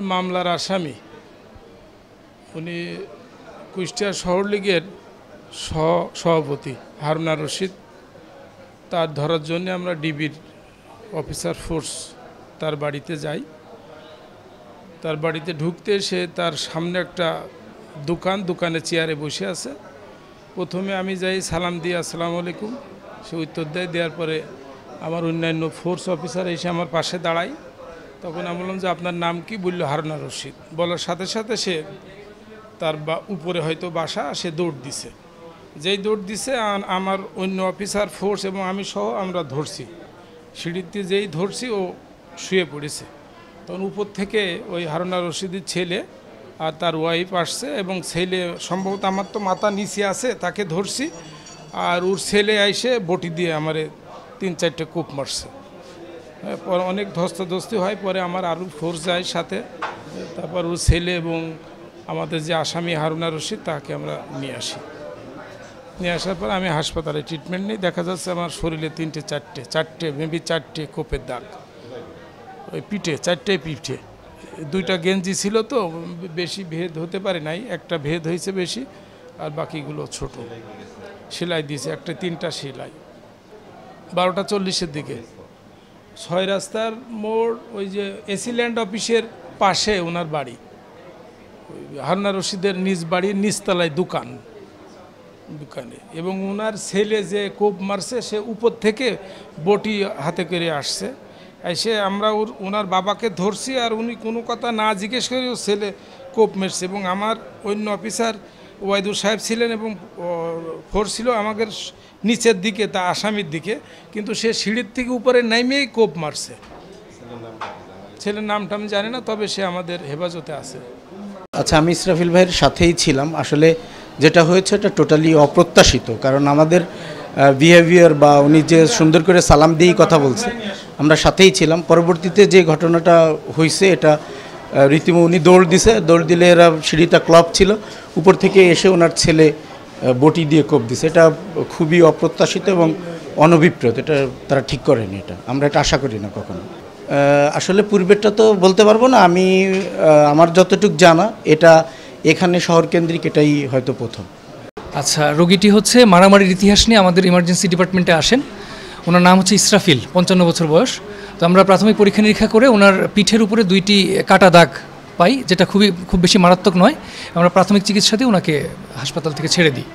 মামলার আসামি উনি কুষ্টিয়া শহর লীগের সভাপতি হারুনা রশিদ। তার ধরার জন্য আমরা ডিবির অফিসার ফোর্স তার বাড়িতে যাই। তার বাড়িতে ঢুকতে সে তার সামনে একটা দোকানে চেয়ারে বসে আছে। প্রথমে আমি যাই, সালাম দিয়ে আসসালামু আলাইকুম, সে উত্তর দেওয়ার পরে আমার অন্যান্য ফোর্স অফিসার এসে আমার পাশে দাঁড়ায়। তখন আমি বললাম যে আপনার নাম কি? বলল হারুনা রশিদ। বলার সাথে সাথে সে তার উপরে হয়তো বাসা, সে দৌড় দিছে। যেই দৌড় দিছে আমার অন্য অফিসার ফোর্স এবং আমি সহ আমরা ধরছি, সিঁড়িতে যেই ধরছি ও শুয়ে পড়েছে। তখন উপর থেকে ওই হারুনা রশিদের ছেলে আর তার ওয়াইফ আসছে এবং ছেলে সম্ভবত আমার তো মাথা নিচে আছে, তাকে ধরছি। আর ওর ছেলে আইসে বটি দিয়ে আমারে 3-4টে কোপ মারছে। পরে অনেক ধস্তাধস্তি হয়, পরে আমার আরও ফোর্স যায় সাথে। তারপর ওর ছেলে এবং আমাদের যে আসামি হারুনা রশিদ তাকে আমরা নিয়ে আসার পর আমি হাসপাতালে ট্রিটমেন্ট নিই। দেখা যাচ্ছে আমার শরীরে 3-4টে কোপের দাগ, ওই পিঠে 4টে পিঠে। 2টা গেঞ্জি ছিল তো বেশি ভেদ হতে পারে নাই, একটা ভেদ হয়েছে বেশি আর বাকিগুলো ছোট। সেলাই দিয়েছে একটা 3টা সেলাই। 12টা 40-এর দিকে 6 রাস্তার মোড়, ওই যে এসিল্যান্ড অফিসের পাশে ওনার বাড়ি। হারুনা রশিদের নিজ বাড়ির নিচতলায় দোকানে এবং ওনার ছেলে যে কোপ মারছে সে উপর থেকে বটি হাতে করে আসছে। এসে আমরা ওনার বাবাকে ধরছি আর উনি কোনো কথা না জিজ্ঞেস করে ওর ছেলে কোপ মেরছে। এবং আমার অন্য অফিসার ওয়াইদুর সাহেব ছিলেন এবং ফোর্স ছিল আমাদের নিচের দিকে, তা আসামির দিকে, কিন্তু সে সিঁড়ির থেকে উপরে নামেই কোপ মারছে। ছেলের নামটা আমি জানি না, তবে সে আমাদের হেফাজতে আছে। আচ্ছা, আমি ইসরাফিল ভাইয়ের সাথেই ছিলাম। আসলে যেটা হয়েছে এটা টোটালি অপ্রত্যাশিত, কারণ আমাদের বিহেভিয়ার বা উনি যে সুন্দর করে সালাম দিয়েই কথা বলছে, আমরা সাথেই ছিলাম। পরবর্তীতে যে ঘটনাটা হয়েছে এটা রীতিমতো উনি দৌড় দিলে এরা সিঁড়িটা ক্লব ছিল, উপর থেকে এসে ওনার ছেলে বটি দিয়ে কোপ দিছে। এটা খুবই অপ্রত্যাশিত এবং অনভিপ্রেত, এটা তারা ঠিক করেনি, এটা আমরা এটা আশা করি না কখনো। আসলে পূর্বেরটা তো বলতে পারবো না, আমি আমার যতটুকু জানা এটা এখানে শহরকেন্দ্রিক, এটাই হয়তো প্রথম। আচ্ছা, রোগীটি হচ্ছে মারামারির ইতিহাস নিয়ে আমাদের ইমার্জেন্সি ডিপার্টমেন্টে আসেন। ওনার নাম হচ্ছে ইসরাফিল, 55 বছর বয়স। তো আমরা প্রাথমিক পরীক্ষা নিরীক্ষা করে ওনার পিঠের উপরে 2টি কাটা দাগ পাই, যেটা খুব বেশি মারাত্মক নয়। আমরা প্রাথমিক চিকিৎসা দিয়ে ওনাকে হাসপাতাল থেকে ছেড়ে দিই।